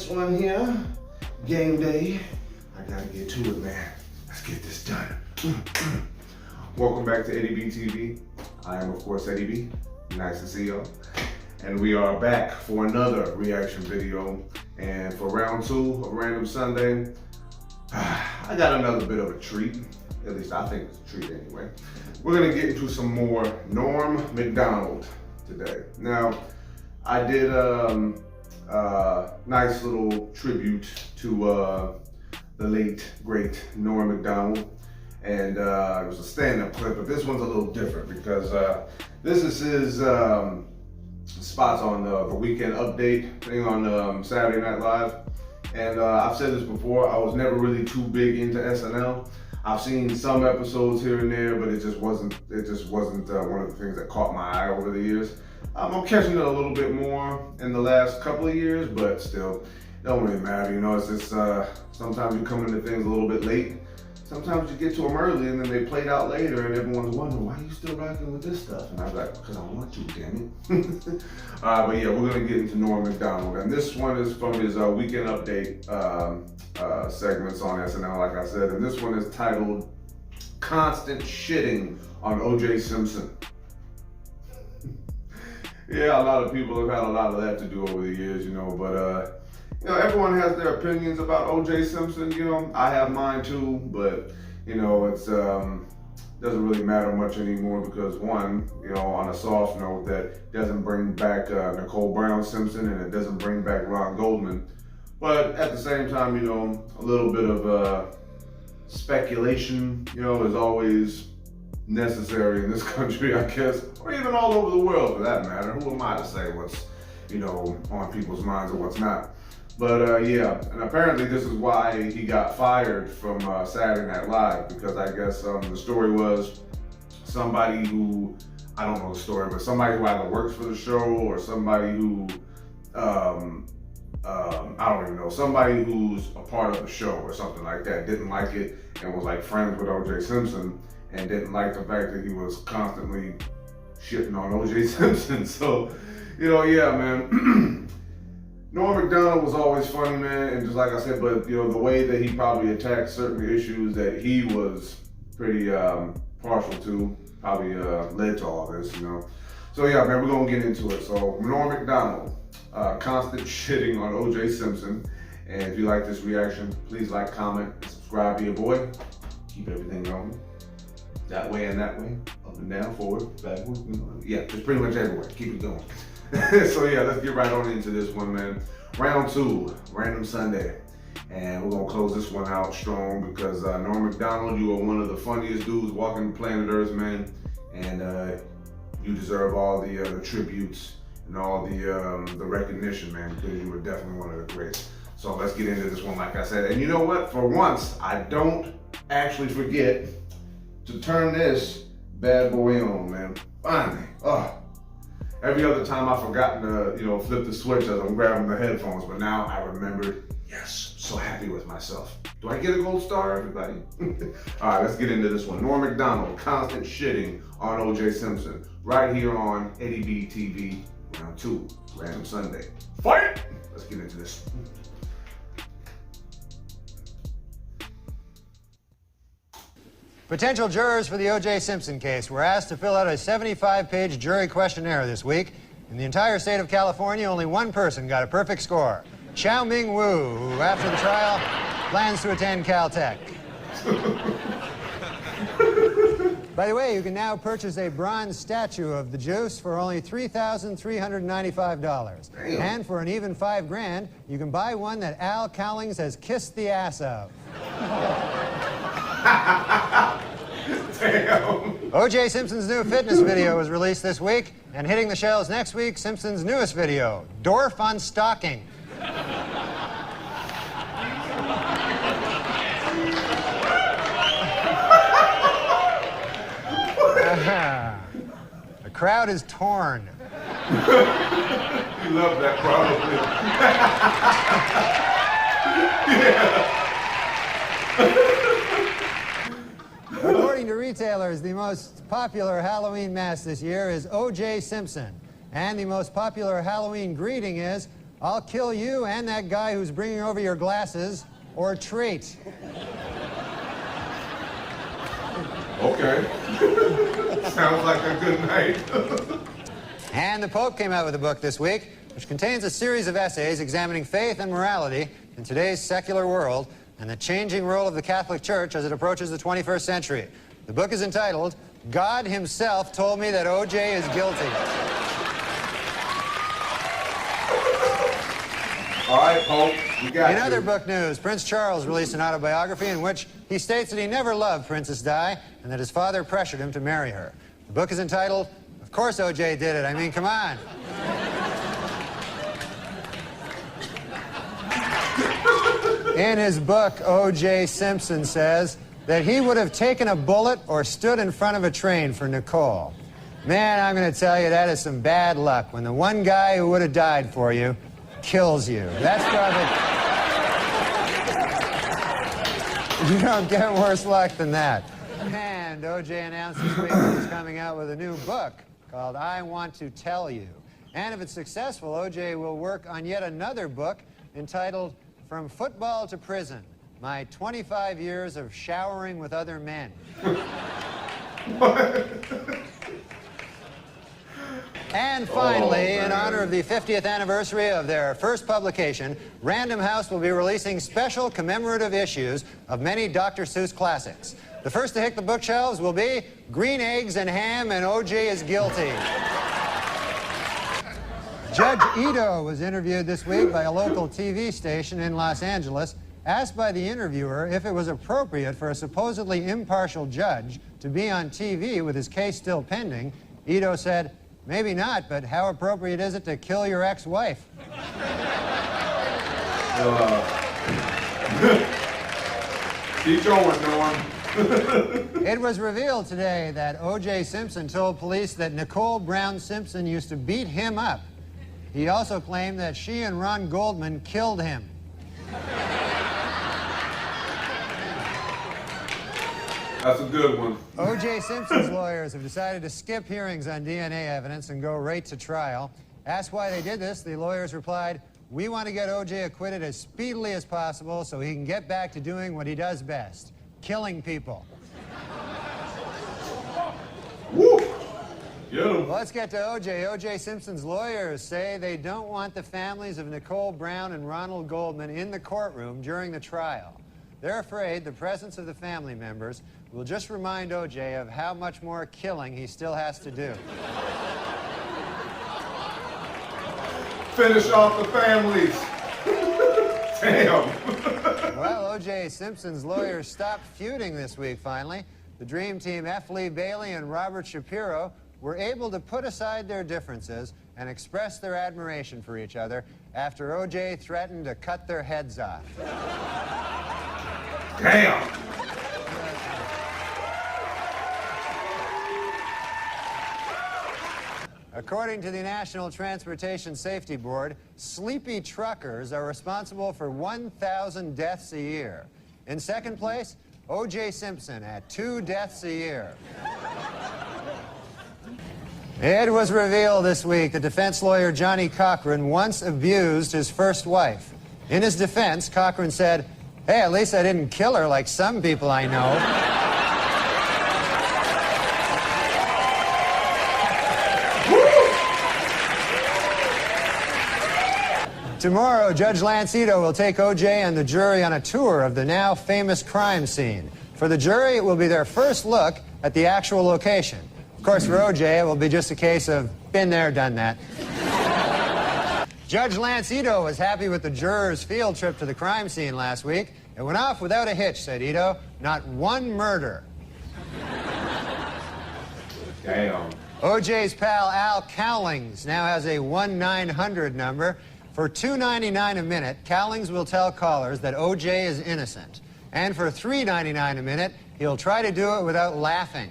this one here, game day. I gotta get to it, man. Let's get this done. Welcome back to Eddie B TV. I am, of course, Eddie B. Nice to see y'all. And we are back for another reaction video. And for round 2 of Random Sunday, I got another bit of a treat. At least I think it's a treat anyway. We're gonna get into some more Norm MacDonald today. Now, I did a nice little tribute to the late, great Norm MacDonald. And it was a stand-up clip, but this one's a little different because this is his spots on the Weekend Update thing on Saturday Night Live. And I've said this before, I was never really too big into SNL. I've seen some episodes here and there, but it just wasn't one of the things that caught my eye over the years. I'm catching it a little bit more in the last couple of years, but still, it don't really matter. You know, it's just sometimes you come into things a little bit late. Sometimes you get to them early and then they played out later and everyone's wondering, why are you still rocking with this stuff? And I was like, because I want to, damn it. But yeah, we're gonna get into Norm MacDonald. And this one is from his Weekend Update segments on SNL, like I said. And this one is titled, Constant Shitting on O.J. Simpson. Yeah, a lot of people have had a lot of that to do over the years, you know, but you know, everyone has their opinions about O.J. Simpson, you know. I have mine too, but, you know, it's doesn't really matter much anymore because, one, you know, on a soft note, that doesn't bring back Nicole Brown Simpson and it doesn't bring back Ron Goldman. But at the same time, you know, a little bit of speculation, you know, is always necessary in this country, I guess, or even all over the world for that matter. Who am I to say what's, you know, on people's minds or what's not? But yeah, and apparently this is why he got fired from Saturday Night Live, because I guess the story was somebody who, I don't know the story, but somebody who either works for the show or somebody who, I don't even know, somebody who's a part of the show or something like that didn't like it and was like friends with O.J. Simpson and didn't like the fact that he was constantly shitting on O.J. Simpson. So, you know, yeah, man. Norm MacDonald was always funny, man, and just like I said, but you know, the way that he probably attacked certain issues that he was pretty partial to probably led to all this, you know. So yeah, man, we're gonna get into it. So Norm MacDonald, constant shitting on O.J. Simpson. And if you like this reaction, please like, comment, and subscribe to your boy. Keep everything going. That way and that way, up and down, forward, backward, you know. Yeah, just pretty much everywhere. Keep it going. So yeah, let's get right on into this one, man. Round 2, Random Sunday. And we're gonna close this one out strong because Norm MacDonald, you are one of the funniest dudes walking planet Earth, man. And you deserve all the tributes and all the recognition, man, because you were definitely one of the greats. So let's get into this one, like I said. And you know what? For once, I don't actually forget to turn this bad boy on, man. Finally. Oh. Every other time I've forgotten to, you know, flip the switch as I'm grabbing the headphones, but now I remembered. Yes, so happy with myself. Do I get a gold star, everybody? All right, let's get into this one. Norm MacDonald, constant shitting on O.J. Simpson, right here on Eddie B TV, round 2, Random Sunday. Fight! Let's get into this. Potential jurors for the O.J. Simpson case were asked to fill out a 75-page jury questionnaire this week. In the entire state of California, only one person got a perfect score. Chow Ming Wu, who after the trial plans to attend Caltech. By the way, you can now purchase a bronze statue of the Juice for only $3,395. And for an even $5 grand, you can buy one that Al Cowlings has kissed the ass of. Damn. O.J. Simpson's new fitness video was released this week, and hitting the shelves next week, Simpson's newest video, Dorf on Stalking. The crowd is torn. You love that, probably. Yeah. According to retailers, the most popular Halloween mask this year is O.J. Simpson. And the most popular Halloween greeting is, I'll kill you and that guy who's bringing over your glasses, or treat. Okay. Sounds like a good night. And the Pope came out with a book this week, which contains a series of essays examining faith and morality in today's secular world and the changing role of the Catholic Church as it approaches the 21st century. The book is entitled, God Himself Told Me That O.J. is Guilty. All right, Pope, we got you. In other book news, Prince Charles released an autobiography in which he states that he never loved Princess Di and that his father pressured him to marry her. The book is entitled, Of Course O.J. Did It. I mean, come on. In his book, O.J. Simpson says that he would have taken a bullet or stood in front of a train for Nicole. Man, I'm going to tell you, that is some bad luck when the one guy who would have died for you kills you. That's probably... You don't get worse luck than that. And O.J. announced this week that he's coming out with a new book called I Want to Tell You. And if it's successful, O.J. will work on yet another book entitled From Football to Prison, My 25 Years of Showering with Other Men. What? And finally, in honor of the 50th anniversary of their first publication, Random House will be releasing special commemorative issues of many Dr. Seuss classics. The first to hit the bookshelves will be Green Eggs and Ham and O.J. is Guilty. Judge Ito was interviewed this week by a local TV station in Los Angeles. Asked by the interviewer if it was appropriate for a supposedly impartial judge to be on TV with his case still pending, Ito said, maybe not, but how appropriate is it to kill your ex-wife? Keep going, Norm. It was revealed today that O.J. Simpson told police that Nicole Brown Simpson used to beat him up. He also claimed that she and Ron Goldman killed him. That's a good one. O.J. Simpson's lawyers have decided to skip hearings on DNA evidence and go right to trial. Asked why they did this, the lawyers replied, we want to get O.J. acquitted as speedily as possible so he can get back to doing what he does best, killing people. Woo! Get him. Well, let's get to O.J. O.J. Simpson's lawyers say they don't want the families of Nicole Brown and Ronald Goldman in the courtroom during the trial. They're afraid the presence of the family members will just remind O.J. of how much more killing he still has to do. Finish off the families. Damn. Well, O.J. Simpson's lawyers stopped feuding this week, finally. The Dream Team, F. Lee Bailey and Robert Shapiro, were able to put aside their differences and express their admiration for each other after O.J. threatened to cut their heads off. Damn. According to the National Transportation Safety Board, sleepy truckers are responsible for 1,000 deaths a year. In second place, O.J. Simpson at 2 deaths a year. It was revealed this week that defense lawyer Johnny Cochran once abused his first wife. In his defense, Cochran said, hey, at least I didn't kill her like some people I know. Tomorrow, Judge Lance Ito will take O.J. and the jury on a tour of the now famous crime scene. For the jury, it will be their first look at the actual location. Of course, for O.J., it will be just a case of been there, done that. Judge Lance Ito was happy with the jurors' field trip to the crime scene last week. It went off without a hitch, said Ito. Not one murder. Damn. O.J.'s pal Al Cowlings now has a 1-900 number. For $2.99 a minute, Cowlings will tell callers that O.J. is innocent. And for $3.99 a minute, he'll try to do it without laughing.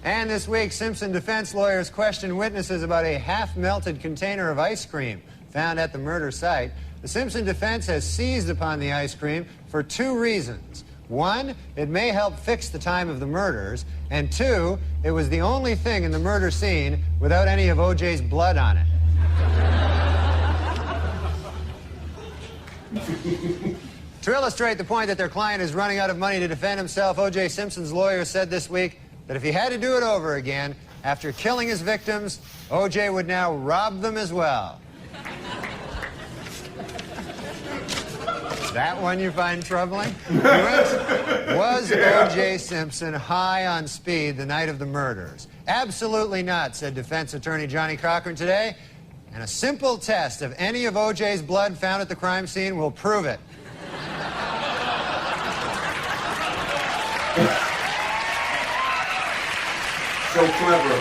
And this week, Simpson defense lawyers questioned witnesses about a half-melted container of ice cream found at the murder site. The Simpson defense has seized upon the ice cream for 2 reasons. One, it may help fix the time of the murders, and two, it was the only thing in the murder scene without any of O.J.'s blood on it. To illustrate the point that their client is running out of money to defend himself, O.J. Simpson's lawyer said this week that if he had to do it over again, after killing his victims, O.J. would now rob them as well. That one you find troubling? Was O.J. Simpson high on speed the night of the murders? Absolutely not, said defense attorney Johnny Cochran today. And a simple test of any of O.J.'s blood found at the crime scene will prove it. So clever.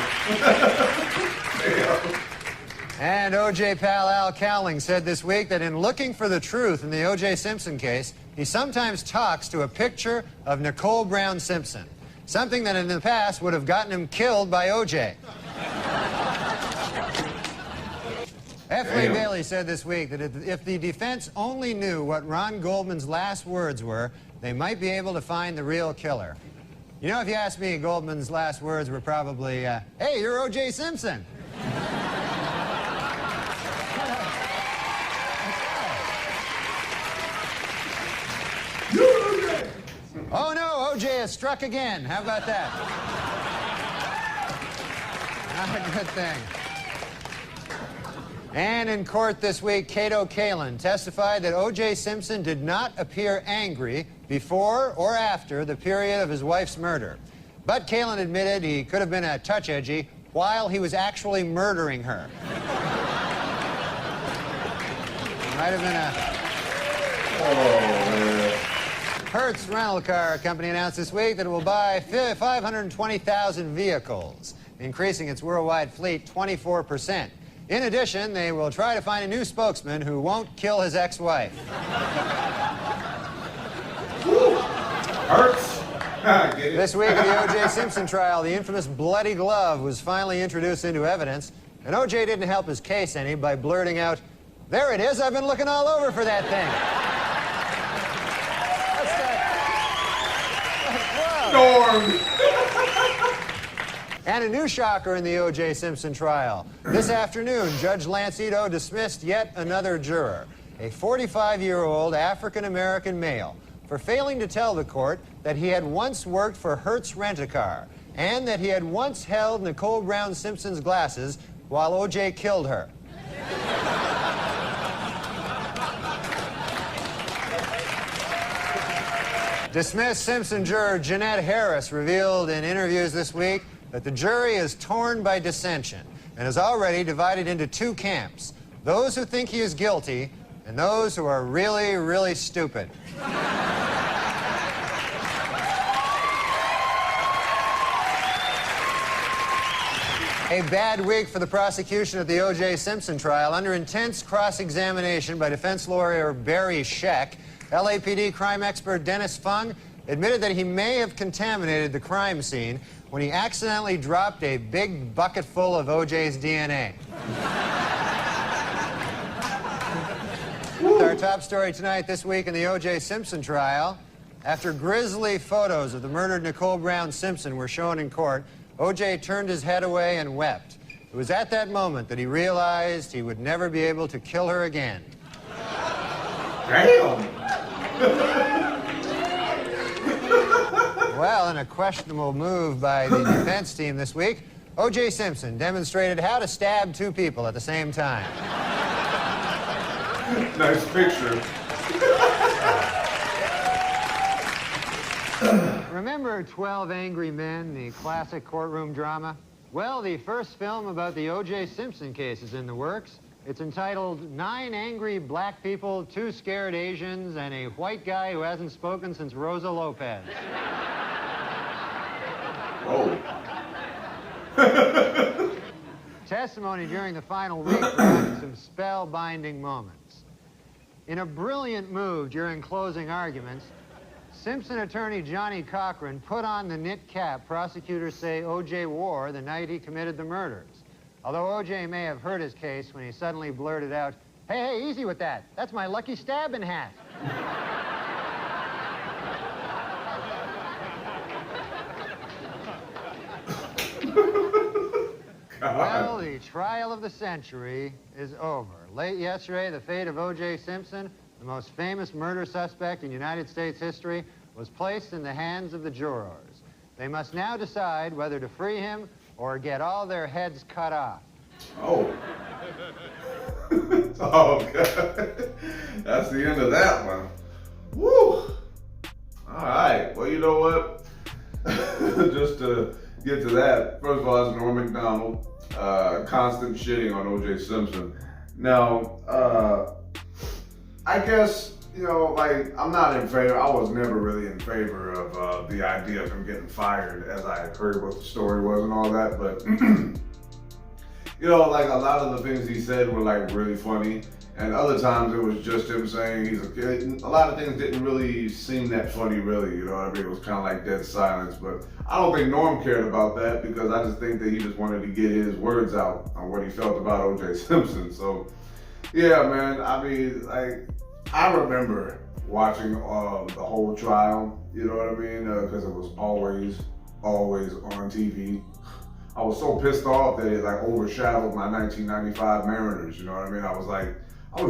And O.J. pal Al Cowling said this week that in looking for the truth in the O.J. Simpson case, he sometimes talks to a picture of Nicole Brown Simpson, something that in the past would have gotten him killed by O.J. F. Lee Bailey said this week that if the defense only knew what Ron Goldman's last words were, they might be able to find the real killer. You know, if you ask me, Goldman's last words were probably, hey, you're O.J. Simpson. Oh, no, O.J. has struck again. How about that? Not a good thing. And in court this week, Cato Kalin testified that O.J. Simpson did not appear angry before or after the period of his wife's murder. But Kalin admitted he could have been a touch edgy while he was actually murdering her. Might have been a... Oh, man. Hertz Rental Car Company announced this week that it will buy 520,000 vehicles, increasing its worldwide fleet 24%. In addition, they will try to find a new spokesman who won't kill his ex-wife. Hurts. This week in the O.J. Simpson trial, the infamous bloody glove was finally introduced into evidence, and O.J. didn't help his case any by blurting out, "There it is, I've been looking all over for that thing." Storm. And a new shocker in the O.J. Simpson trial. This afternoon, Judge Lance Ito dismissed yet another juror, a 45-year-old African-American male, for failing to tell the court that he had once worked for Hertz Rent-A-Car and that he had once held Nicole Brown Simpson's glasses while O.J. killed her. Dismissed Simpson juror Jeanette Harris revealed in interviews this week that the jury is torn by dissension and is already divided into two camps, those who think he is guilty and those who are really, really stupid. A bad week for the prosecution at the O.J. Simpson trial. Under intense cross-examination by defense lawyer Barry Scheck, LAPD crime expert Dennis Fung admitted that he may have contaminated the crime scene when he accidentally dropped a big bucket full of O.J.'s DNA. Our top story tonight this week in the O.J. Simpson trial. After grisly photos of the murdered Nicole Brown Simpson were shown in court, O.J. turned his head away and wept. It was at that moment that he realized he would never be able to kill her again. Damn. Well, in a questionable move by the defense team this week, O.J. Simpson demonstrated how to stab two people at the same time. Nice picture. Remember 12 Angry Men, the classic courtroom drama? Well, the first film about the O.J. Simpson case is in the works. It's entitled 9 Angry Black People, 2 Scared Asians, and a White Guy Who Hasn't Spoken Since Rosa Lopez. Oh. Testimony during the final week provided some spellbinding moments. In a brilliant move during closing arguments, Simpson attorney Johnny Cochran put on the knit cap prosecutors say O.J. wore the night he committed the murders. Although O.J. may have hurt his case when he suddenly blurted out, hey, easy with that. That's my lucky stabbing hat. trial of the century is over. Late yesterday, the fate of O.J. Simpson, the most famous murder suspect in United States history, was placed in the hands of the jurors. They must now decide whether to free him or get all their heads cut off. Oh. Oh, God. That's the end of that one. Woo. All right. Well, you know what? Just to get to that, first of all, it's Norm MacDonald. Constant shitting on O.J. Simpson. Now, I guess, you know, like, I'm not in favor, I was never really in favor of the idea of him getting fired, as I heard what the story was and all that, but, you know, like, a lot of the things he said were, like, really funny, and other times it was just him saying he's a kid. A lot of things didn't really seem that funny, really, you know what I mean? It was kind of like dead silence, but I don't think Norm cared about that, because I just think that he just wanted to get his words out on what he felt about O.J. Simpson. So, yeah, man, I mean, like, I remember watching the whole trial, you know what I mean? Because it was always on TV. I was so pissed off that it, like, overshadowed my 1995 Mariners, you know what I mean? I was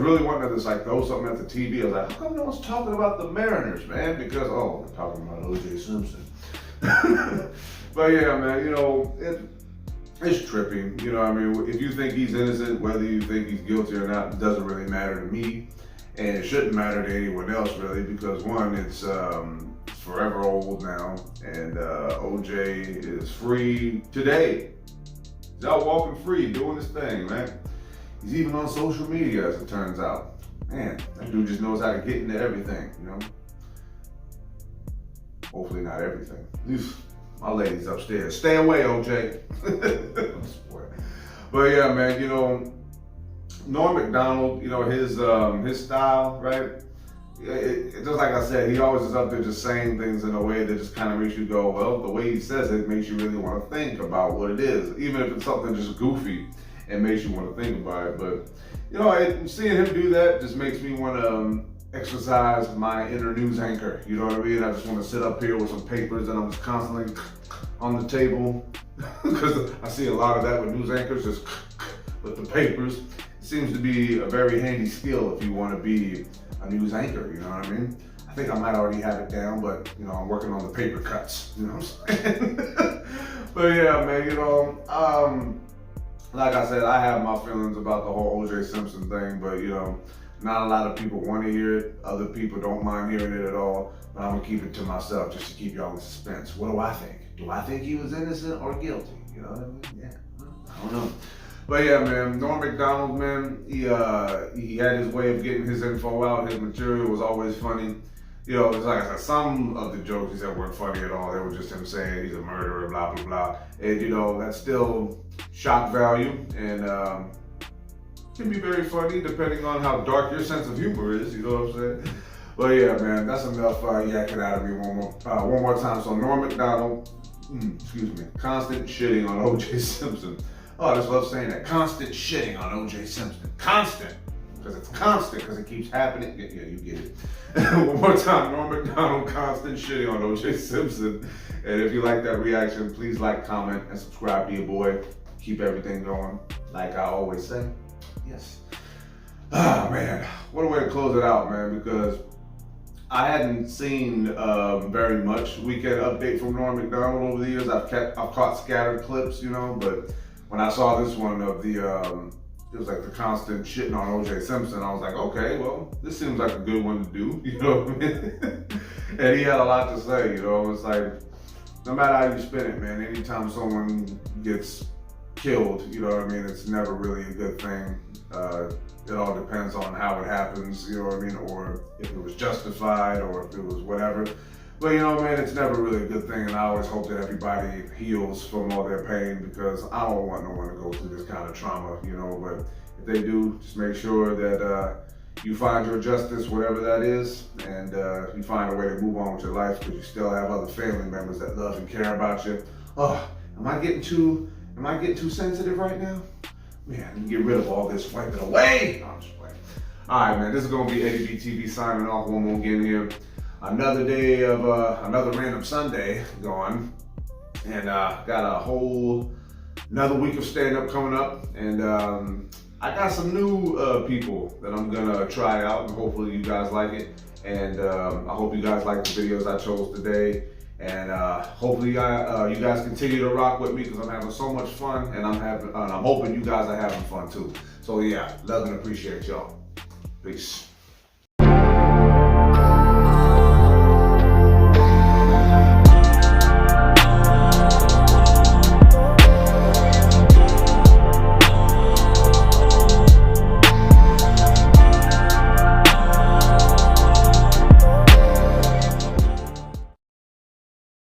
really wanting to just, like, throw something at the TV. I was like, how come no one's talking about the Mariners, man? Because, oh, we're talking about O.J. Simpson. But yeah, man, you know, it's tripping. You know what I mean? If you think he's innocent, whether you think he's guilty or not, it doesn't really matter to me. And it shouldn't matter to anyone else, really, because one, it's forever old now, and OJ is free today. He's out walking free, doing his thing, man. He's even on social media, as it turns out. Man, that dude just knows how to get into everything, you know? Hopefully not everything. My lady's upstairs. Stay away, OJ. But yeah, man, you know, Norm MacDonald, you know, his style, right? Just like I said, he always is up there just saying things in a way that just kind of makes you go, well, the way he says it makes you really want to think about what it is. Even if it's something just goofy, it makes you want to think about it. But, you know, seeing him do that just makes me want to exercise my inner news anchor. You know what I mean? I just want to sit up here with some papers and I'm just constantly on the table. Because I see a lot of that with news anchors, just with the papers. It seems to be a very handy skill if you want to be a news anchor, you know what I mean? I think I might already have it down, but, you know, I'm working on the paper cuts, you know what I'm saying? But yeah, man, you know, like I said, I have my feelings about the whole O.J. Simpson thing, but, you know, not a lot of people want to hear it. Other people don't mind hearing it at all, but I'm gonna keep it to myself just to keep y'all in suspense. What do I think? Do I think he was innocent or guilty? You know what I mean? Yeah, I don't know. But yeah, man, Norm MacDonald, man, he had his way of getting his info out. His material was always funny. You know, it's like I said, some of the jokes he said weren't funny at all. They were just him saying he's a murderer, blah, blah, blah. And, you know, that's still shock value and can be very funny depending on how dark your sense of humor is, you know what I'm saying? But yeah, man, that's enough yakking out of me one more time. So Norm MacDonald, excuse me, constant shitting on O.J. Simpson. Oh, I just love saying that. Constant shitting on O.J. Simpson. Constant. Because it's constant, because it keeps happening. Yeah, you get it. One more time, Norm MacDonald, constant shitting on O.J. Simpson. And if you like that reaction, please like, comment, and subscribe to your boy. Keep everything going, like I always say. Yes. Ah, man. What a way to close it out, man, because I hadn't seen very much weekend update from Norm MacDonald over the years. I've caught scattered clips, you know, but when I saw this one of the, it was like the constant shitting on O.J. Simpson, I was like, okay, well, this seems like a good one to do, you know what I mean? And he had a lot to say, you know, it's like, no matter how you spin it, man, anytime someone gets killed, you know what I mean, it's never really a good thing. It all depends on how it happens, you know what I mean, or if it was justified or if it was whatever. But you know, man, it's never really a good thing, and I always hope that everybody heals from all their pain, because I don't want no one to go through this kind of trauma, you know. But if they do, just make sure that you find your justice, whatever that is, and you find a way to move on with your life, because you still have other family members that love and care about you. Oh, am I getting too sensitive right now? Man, let me get rid of all this, wipe it away. No, I'm just playing. All right, man, this is gonna be Eddie B TV signing off one more again here. Another day of another random Sunday going, and got a whole another week of stand-up coming up, and I got some new people that I'm gonna try out, and hopefully you guys like it. And I hope you guys like the videos I chose today. And hopefully you guys continue to rock with me, because I'm having so much fun, and I'm hoping you guys are having fun too. So yeah, love and appreciate y'all. Peace.